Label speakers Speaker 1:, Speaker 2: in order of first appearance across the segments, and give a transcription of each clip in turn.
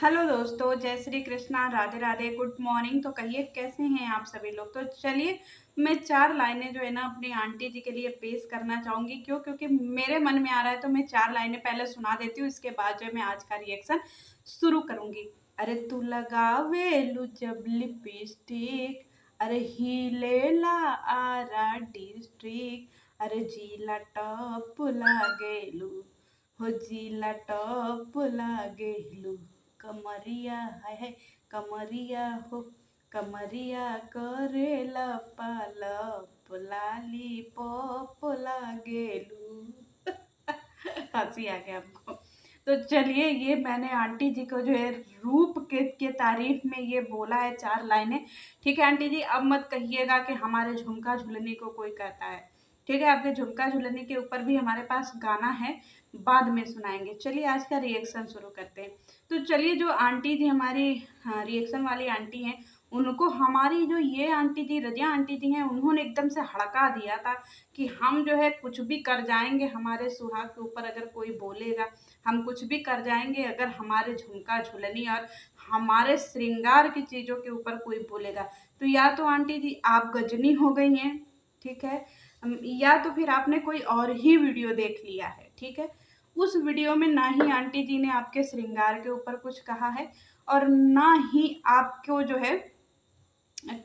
Speaker 1: Hello दोस्तों, जय Shri Krishna, Radhe Radhe, good morning. तो कहिए कैसे हैं आप सभी लोग। तो चलिए मैं 4 लाइनें जो है ना अपनी आंटी जी के लिए पेश करना चाहूँगी। क्योंकि मेरे मन में आ रहा है तो मैं 4 लाइनें पहले सुना देती हूँ, इसके बाद जो है मैं आज का रिएक्शन शुरू करूँगी। अरे तू लगावेलू जब लिपस्टिक, अरे हीलेला आरा डिस्ट्रिक्ट, अरे जिला टॉप लागेलू, हो जिला टॉप लागेलू, कमरिया है कमरिया हो, कमरिया करेला पालप, लाली पॉप लागेलू। हंसी आ गया आपको। तो चलिए, ये मैंने आंटी जी को जो है रूप के तारीफ में ये बोला है 4 लाइनें। ठीक है आंटी जी, अब मत कहिएगा कि हमारे झुमका झुलने को कोई कहता है। ठीक है, आपके झुमका झुलने के ऊपर भी हमारे पास गाना है, बाद में सुनाएंगे। चलिए आज का रिएक्शन शुरू करते हैं। तो चलिए, जो आंटी जी हमारी रिएक्शन वाली आंटी हैं, उनको हमारी जो ये आंटी जी रजिया आंटी जी हैं, उन्होंने एकदम से हड़का दिया था कि हम जो है कुछ भी कर जाएंगे, हमारे सुहाग के ऊपर अगर कोई बोलेगा, हम कुछ भी कर जाएंगे अगर हमारे झुमका झुलनी और हमारे श्रृंगार की चीज़ों के ऊपर कोई बोलेगा। तो या तो आंटी जी आप गजनी हो गई हैं, ठीक है, या तो फिर आपने कोई और ही वीडियो देख लिया है। ठीक है, उस वीडियो में ना ही आंटी जी ने आपके श्रृंगार के ऊपर कुछ कहा है और ना ही आपको जो है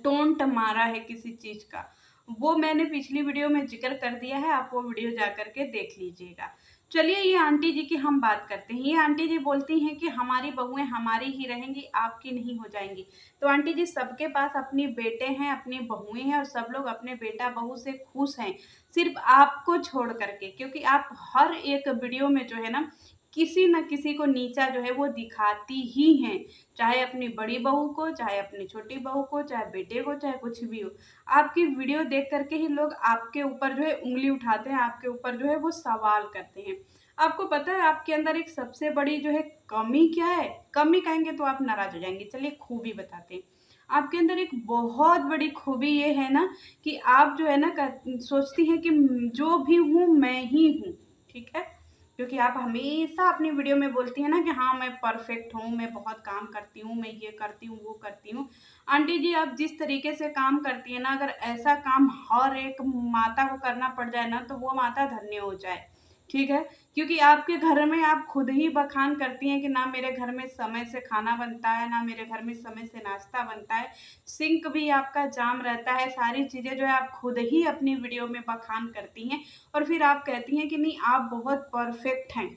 Speaker 1: टोंट मारा है किसी चीज़ का। वो मैंने पिछली वीडियो में जिक्र कर दिया है, आप वो वीडियो जा कर के देख लीजिएगा। चलिए, ये आंटी जी की हम बात करते हैं। ये आंटी जी बोलती हैं कि हमारी बहुएं हमारी ही रहेंगी, आपकी नहीं हो जाएंगी। तो आंटी जी, सबके पास अपनी बेटे हैं, अपनी बहुएं हैं और सब लोग अपने बेटा बहू से खुश हैं, सिर्फ आपको छोड़ करके। क्योंकि आप हर एक वीडियो में जो है ना किसी न किसी को नीचा जो है वो दिखाती ही हैं, चाहे अपनी बड़ी बहू को, चाहे अपनी छोटी बहू को, चाहे बेटे को, चाहे कुछ भी हो। आपकी वीडियो देख करके ही लोग आपके ऊपर जो है उँगली उठाते हैं, आपके ऊपर जो है वो सवाल करते हैं। आपको पता है आपके अंदर एक सबसे बड़ी जो है कमी क्या है? कमी कहेंगे तो आप नाराज हो जाएंगे, चलिए खूबी बताते हैं। आपके अंदर एक बहुत बड़ी खूबी ये है ना कि आप जो है ना सोचती हैं कि जो भी हूँ मैं ही हूँ। ठीक है, क्योंकि आप हमेशा अपनी वीडियो में बोलती हैं ना कि हाँ मैं परफेक्ट हूँ, मैं बहुत काम करती हूँ, मैं ये करती हूँ, वो करती हूँ। आंटी जी, आप जिस तरीके से काम करती है ना, अगर ऐसा काम हर एक माता को करना पड़ जाए ना, तो वो माता धन्य हो जाए। ठीक है, क्योंकि आपके घर में आप खुद ही बखान करती हैं कि ना मेरे घर में समय से खाना बनता है, ना मेरे घर में समय से नाश्ता बनता है, सिंक भी आपका जाम रहता है, सारी चीज़ें जो है आप खुद ही अपनी वीडियो में बखान करती हैं और फिर आप कहती हैं कि नहीं आप बहुत परफेक्ट हैं।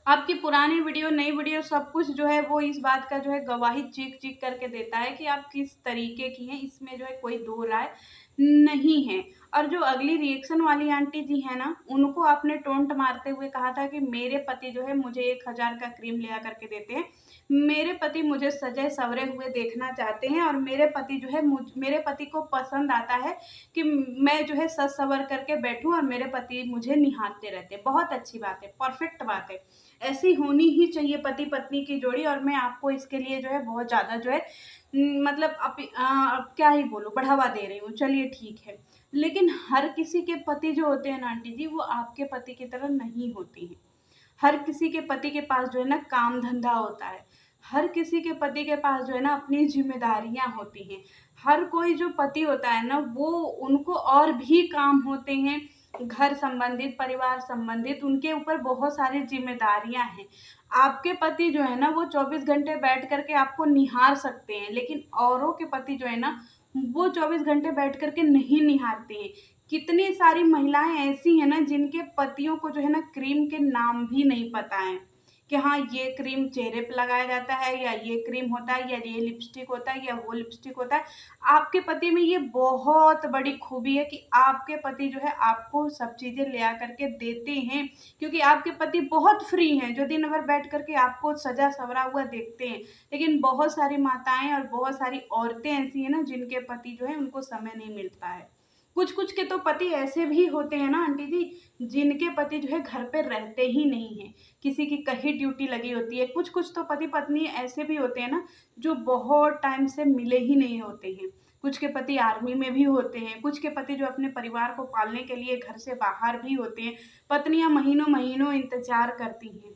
Speaker 1: आपकी पुरानी वीडियो, नई वीडियो सब कुछ जो है वो इस बात का जो है गवाही चीख-चीख करके देता है कि आप किस तरीके की हैं, इसमें जो है कोई दो राय नहीं है। और जो अगली रिएक्शन वाली आंटी जी हैं ना, उनको आपने टोंट मारते हुए कहा था कि मेरे पति जो है मुझे 1000 का क्रीम ले आकर के देते हैं। मेरे पति मुझे सजे-सवरे हुए देखना चाहते हैं और मेरे पति जो है मेरे पति को पसंद आता है कि मैं जो है सज-संवर करके बैठूँ और मेरे पति मुझे निहारते रहते हैं। बहुत अच्छी बात है, परफेक्ट बात है। ऐसी होनी ही चाहिए पति-पत्नी की जोड़ी और मैं आपको इसके लिए जो है बहुत ज़्यादा जो है मतलब अब क्या ही बोलूँ, बढ़ावा दे रही हूँ। चलिए ठीक है। लेकिन हर किसी के पति जो होते हैं ना आंटी जी, वो आपके पति की तरह नहीं होते हैं। हर किसी के पति के पास जो है ना काम-धंधा होता है। हर किसी के पति के पास जो है ना अपनी ज़िम्मेदारियाँ होती हैं। हर कोई जो पति होता है ना, वो उनको और भी काम होते हैं, घर संबंधित, परिवार संबंधित, उनके ऊपर बहुत सारी ज़िम्मेदारियाँ हैं। आपके पति जो है ना वो 24 घंटे बैठ कर के आपको निहार सकते हैं, लेकिन औरों के पति जो है ना, वो 24 घंटे बैठ कर के नहीं निहारते हैं। कितनी सारी महिलाएँ ऐसी हैं ना जिनके पतियों को जो है ना क्रीम के नाम भी नहीं पता है, कि हाँ, ये क्रीम चेहरे पे लगाया जाता है या ये क्रीम होता है या ये लिपस्टिक होता है या वो लिपस्टिक होता है। आपके पति में ये बहुत बड़ी खूबी है कि आपके पति जो है आपको सब चीज़ें ले आकर के देते हैं, क्योंकि आपके पति बहुत फ्री हैं, जो दिन भर बैठ कर के आपको सजा-सवरा हुआ देखते हैं। लेकिन बहुत सारी माताएँ और बहुत सारी औरतें ऐसी हैं ना जिनके पति जो है उनको समय नहीं मिलता है। कुछ-कुछ के तो पति ऐसे भी होते हैं ना आंटी जी, जिनके पति जो है घर पे रहते ही नहीं हैं, किसी की कहीं ड्यूटी लगी होती है। कुछ-कुछ तो पति-पत्नी ऐसे भी होते हैं ना, जो बहुत टाइम से मिले ही नहीं होते हैं। कुछ के पति आर्मी में भी होते हैं, कुछ के पति जो अपने परिवार को पालने के लिए घर से बाहर भी होते हैं। पत्नियाँ महीनों-महीनों इंतज़ार करती हैं।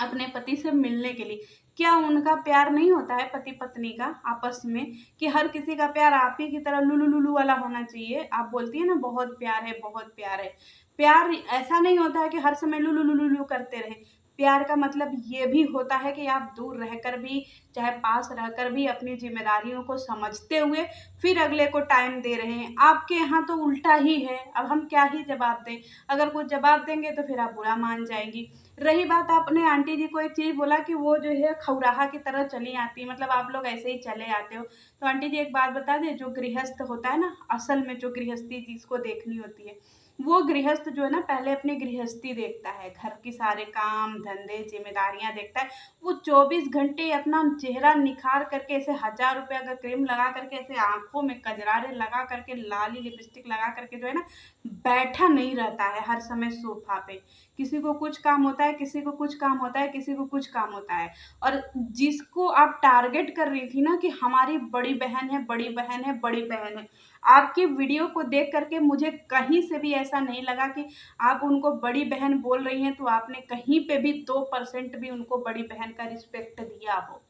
Speaker 1: अपने पति से मिलने के लिए। क्या उनका प्यार नहीं होता है पति पत्नी का आपस में, कि हर किसी का प्यार आप ही की तरह लुलु लुलु वाला होना चाहिए? आप बोलती है ना बहुत प्यार है, बहुत प्यार है। प्यार ऐसा नहीं होता है कि हर समय लुलु लुलु लुलु करते रहें। प्यार का मतलब ये भी होता है कि आप दूर रहकर भी, चाहे पास रहकर भी अपनी ज़िम्मेदारियों को समझते हुए फिर अगले को टाइम दे रहे हैं। आपके यहाँ तो उल्टा ही है, अब हम क्या ही जवाब दें? अगर कुछ जवाब देंगे तो फिर आप बुरा मान जाएँगी। रही बात, आपने आंटी जी को एक चीज़ बोला कि वो जो है खौराहा की तरह चली आती है, मतलब आप लोग ऐसे ही चले आते हो। तो आंटी जी एक बात बता दें, जो गृहस्थ होता है ना, असल में जो गृहस्थी जिसको देखनी होती है, वो गृहस्थ जो है ना पहले अपनी गृहस्थी देखता है, घर की सारे काम, धंधे, ज़िम्मेदारियाँ देखता है। वो 24 घंटे अपना चेहरा निखार करके ऐसे ₹1000 का क्रीम लगा करके, ऐसे आँखों में कजरारे लगा करके, लाली लिपस्टिक लगा करके जो है ना, बैठा नहीं रहता है हर समय सोफ़ा पे। किसी को कुछ काम होता है, किसी को कुछ काम होता है, किसी को कुछ काम होता है। और जिसको आप टारगेट कर रही थी ना कि हमारी बड़ी बहन है, बड़ी बहन है, बड़ी बहन है। आपकी वीडियो को देख कर के मुझे कहीं से भी ऐसा नहीं लगा कि आप उनको बड़ी बहन बोल रही हैं, तो आपने कहीं पे भी 2% भी उनको बड़ी बहन का रिस्पेक्ट दिया हो।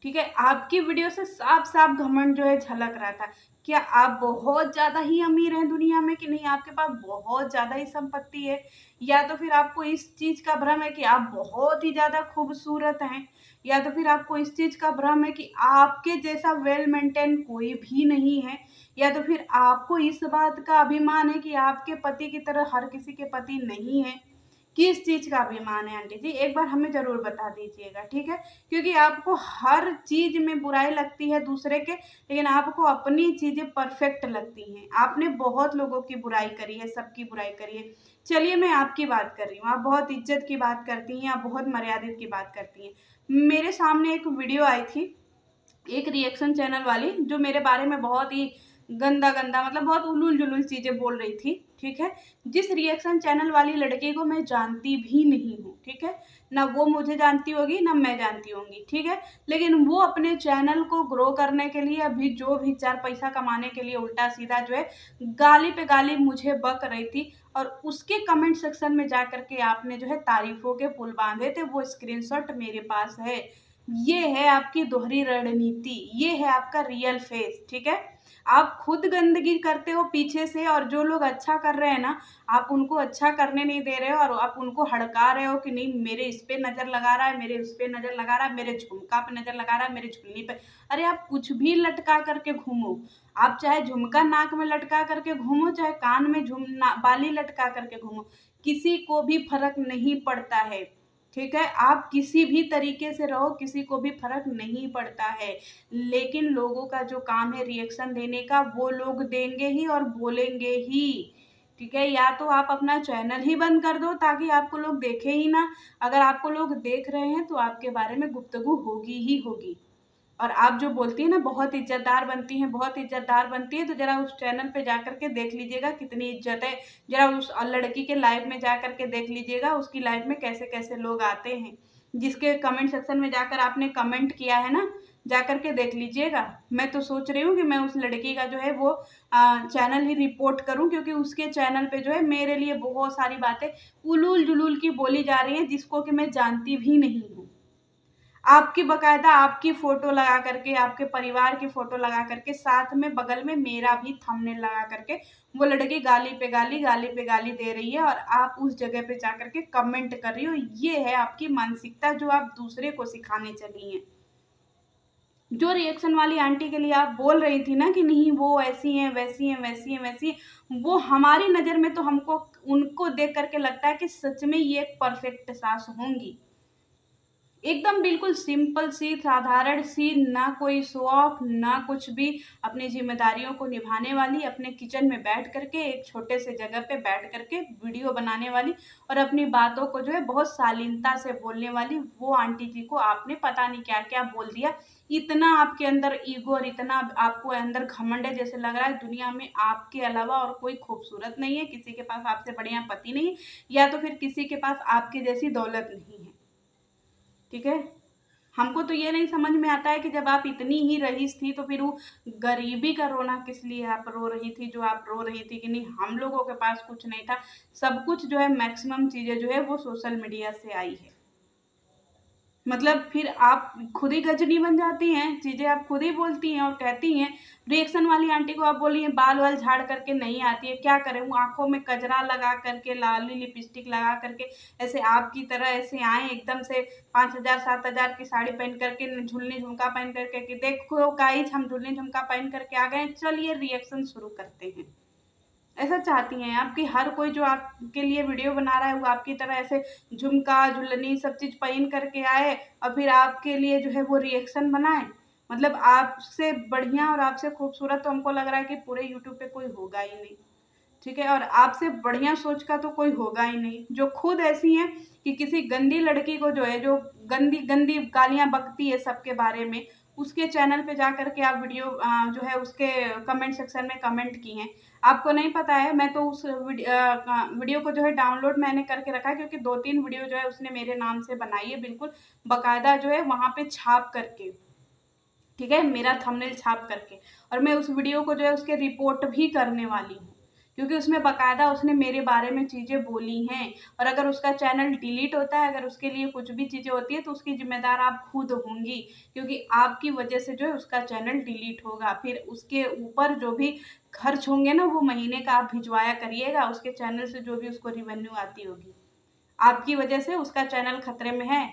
Speaker 1: ठीक है? आपकी वीडियो से साफ-साफ घमंड जो है झलक रहा था। क्या आप बहुत ज़्यादा ही अमीर हैं दुनिया में, कि नहीं आपके पास बहुत ज़्यादा ही संपत्ति है? या तो फिर आपको इस चीज़ का भ्रम है कि आप बहुत ही ज़्यादा खूबसूरत हैं? या तो फिर आपको इस चीज़ का भ्रम है कि आपके जैसा वेल मेंटेन कोई भी नहीं है? या तो फिर आपको इस बात का अभिमान है कि आपके पति की तरह हर किसी के पति नहीं हैं? किस चीज़ का अभिमान है आंटी जी? एक बार हमें ज़रूर बता दीजिएगा, ठीक है? क्योंकि आपको हर चीज़ में बुराई लगती है दूसरे के, लेकिन आपको अपनी चीज़ें परफेक्ट लगती हैं। आपने बहुत लोगों की बुराई करी है, सबकी बुराई करी है। चलिए मैं आपकी बात कर रही हूँ, आप बहुत इज़्ज़त की बात करती हैं, आप बहुत मर्यादित की बात करती हैं। मेरे सामने एक वीडियो आई थी, एक रिएक्शन चैनल वाली, जो मेरे बारे में बहुत ही गंदा-गंदा, मतलब बहुत उलूल-जुलूल चीज़ें बोल रही थी, ठीक है? जिस रिएक्शन चैनल वाली लड़की को मैं जानती भी नहीं हूँ, ठीक है? ना वो मुझे जानती होगी, ना मैं जानती होंगी, ठीक है? लेकिन वो अपने चैनल को ग्रो करने के लिए, अभी जो भी 4 पैसा कमाने के लिए उल्टा-सीधा जो है, गाली पे गाली मुझे बक रही थी, और उसके कमेंट सेक्शन में जा कर के आपने जो है तारीफ़ों के पुल बाँधे थे, वो स्क्रीनशॉट मेरे पास है। ये है आपकी दोहरी रणनीति, ये है आपका रियल फेस, ठीक है? आप खुद गंदगी करते हो पीछे से, और जो लोग अच्छा कर रहे हैं ना, आप उनको अच्छा करने नहीं दे रहे हो, और आप उनको हड़का रहे हो कि नहीं मेरे इस पे नज़र लगा रहा है, मेरे उस पे नज़र लगा रहा है, मेरे झुमका पे नज़र लगा रहा है, मेरे झुलनी पे। अरे आप कुछ भी लटका करके घूमो, आप चाहे झुमका नाक में लटका करके घूमो, चाहे कान में बाली लटका करके घूमो, किसी को भी फ़र्क नहीं पड़ता है। ठीक है? आप किसी भी तरीके से रहो, किसी को भी फ़र्क नहीं पड़ता है। लेकिन लोगों का जो काम है रिएक्शन देने का, वो लोग देंगे ही और बोलेंगे ही। ठीक है? या तो आप अपना चैनल ही बंद कर दो ताकि आपको लोग देखें ही ना। अगर आपको लोग देख रहे हैं तो आपके बारे में गुफ्तगू होगी ही होगी। और आप जो बोलती हैं ना बहुत इज़्ज़तदार बनती हैं, बहुत इज़्ज़तदार बनती हैं, तो ज़रा उस चैनल पे जाकर के देख लीजिएगा कितनी इज़्ज़त है। ज़रा उस लड़की के लाइव में जाकर के देख लीजिएगा, उसकी लाइव में कैसे-कैसे लोग आते हैं। जिसके कमेंट सेक्शन में जाकर आपने कमेंट किया है ना, जाकर के देख लीजिएगा। मैं तो सोच रही हूँ कि मैं उस लड़की का जो है वो चैनल ही रिपोर्ट करूँ, क्योंकि उसके चैनल पे जो है मेरे लिए बहुत सारी बातें उलूल-जुलूल की बोली जा रही हैं, जिसको कि मैं जानती भी नहीं हूँ। आपकी बाकायदा आपकी फ़ोटो लगा करके, आपके परिवार की फ़ोटो लगा करके, साथ में बगल में मेरा भी थंबनेल लगा करके, वो लड़की गाली पे गाली, गाली पे गाली दे रही है, और आप उस जगह पे जाकर के कमेंट कर रही हो। ये है आपकी मानसिकता जो आप दूसरे को सिखाने चली हैं। जो रिएक्शन वाली आंटी के लिए आप बोल रही थी ना कि नहीं वो ऐसी हैं, वैसी हैं, वैसी हैं, वैसी हैं, वो हमारी नज़र में तो हमको उनको देख कर के लगता है कि सच में ये एक परफेक्ट सास होंगी। एकदम बिल्कुल सिंपल सी, साधारण सी, ना कोई शो ऑफ, ना कुछ भी, अपनी ज़िम्मेदारियों को निभाने वाली, अपने किचन में बैठ कर के, एक छोटे से जगह पे बैठ कर के वीडियो बनाने वाली, और अपनी बातों को जो है बहुत शालीनता से बोलने वाली, वो आंटी जी को आपने पता नहीं क्या-क्या बोल दिया। इतना आपके अंदर ईगो और इतना आपको अंदर घमंड है, जैसे लग रहा है दुनिया में आपके अलावा और कोई खूबसूरत नहीं है, किसी के पास आपसे बढ़िया पति नहीं है, या तो फिर किसी के पास आपकी जैसी दौलत नहीं है। ठीक है? हमको तो ये नहीं समझ में आता है कि जब आप इतनी ही रईस थी, तो फिर वो गरीबी का रोना किस लिए आप रो रही थी, जो आप रो रही थी कि नहीं हम लोगों के पास कुछ नहीं था। सब कुछ जो है मैक्सिमम चीज़ें जो है वो सोशल मीडिया से आई है। मतलब फिर आप खुद ही गजनी बन जाती हैं, चीज़ें आप खुद ही बोलती हैं और कहती हैं। रिएक्शन वाली आंटी को आप बोलिए बाल-वाल झाड़ करके नहीं आती है, क्या करें वो आँखों में कजरा लगा करके, लाली लिपस्टिक लगा करके ऐसे आपकी तरह ऐसे आएँ एकदम से 5000 7000 की साड़ी पहन करके, झुलनी झुमका पहन करके कि देखो गाइस हम झुलनी झुमका पहन करके आ गए हैं, चलिए रिएक्शन शुरू करते हैं। ऐसा चाहती हैं आप कि हर कोई जो आपके लिए वीडियो बना रहा है वो आपकी तरह ऐसे झुमका, झुलनी सब चीज़ पहन करके आए और फिर आपके लिए जो है वो रिएक्शन बनाए। मतलब आपसे बढ़िया और आपसे खूबसूरत तो हमको लग रहा है कि पूरे यूट्यूब पे कोई होगा ही नहीं। ठीक है? और आपसे बढ़िया सोच का तो कोई होगा ही नहीं, जो खुद ऐसी हैं कि किसी गंदी लड़की को जो है, जो गंदी-गंदी गालियाँ बकती है सबके बारे में, उसके चैनल पे जा कर के आप वीडियो जो है उसके कमेंट सेक्शन में कमेंट की हैं। आपको नहीं पता है, मैं तो उस वीडियो को जो है डाउनलोड मैंने करके रखा है क्योंकि 2-3 वीडियो जो है उसने मेरे नाम से बनाई है बिल्कुल बाकायदा जो है वहाँ पे छाप करके। ठीक है? मेरा थंबनेल छाप करके और मैं उस वीडियो को जो है उसके रिपोर्ट भी करने वाली हूँ। क्योंकि उसमें बाकायदा उसने मेरे बारे में चीज़ें बोली हैं और अगर उसका चैनल डिलीट होता है, अगर उसके लिए कुछ भी चीज़ें होती हैं तो उसकी ज़िम्मेदार आप खुद होंगी। क्योंकि आपकी वजह से जो है उसका चैनल डिलीट होगा। फिर उसके ऊपर जो भी खर्च होंगे ना वो महीने का आप भिजवाया करिएगा, उसके चैनल से जो भी उसको रेवेन्यू आती होगी। आपकी वजह से उसका चैनल खतरे में है,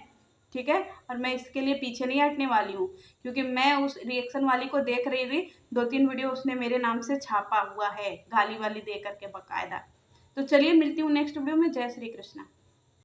Speaker 1: ठीक है? और मैं इसके लिए पीछे नहीं हटने वाली हूँ, क्योंकि मैं उस रिएक्शन वाली को देख रही थी, 2-3 वीडियो उसने मेरे नाम से छापा हुआ है, गाली-वाली दे कर के बाकायदा। तो चलिए मिलती हूँ नेक्स्ट वीडियो में, जय श्री कृष्णा।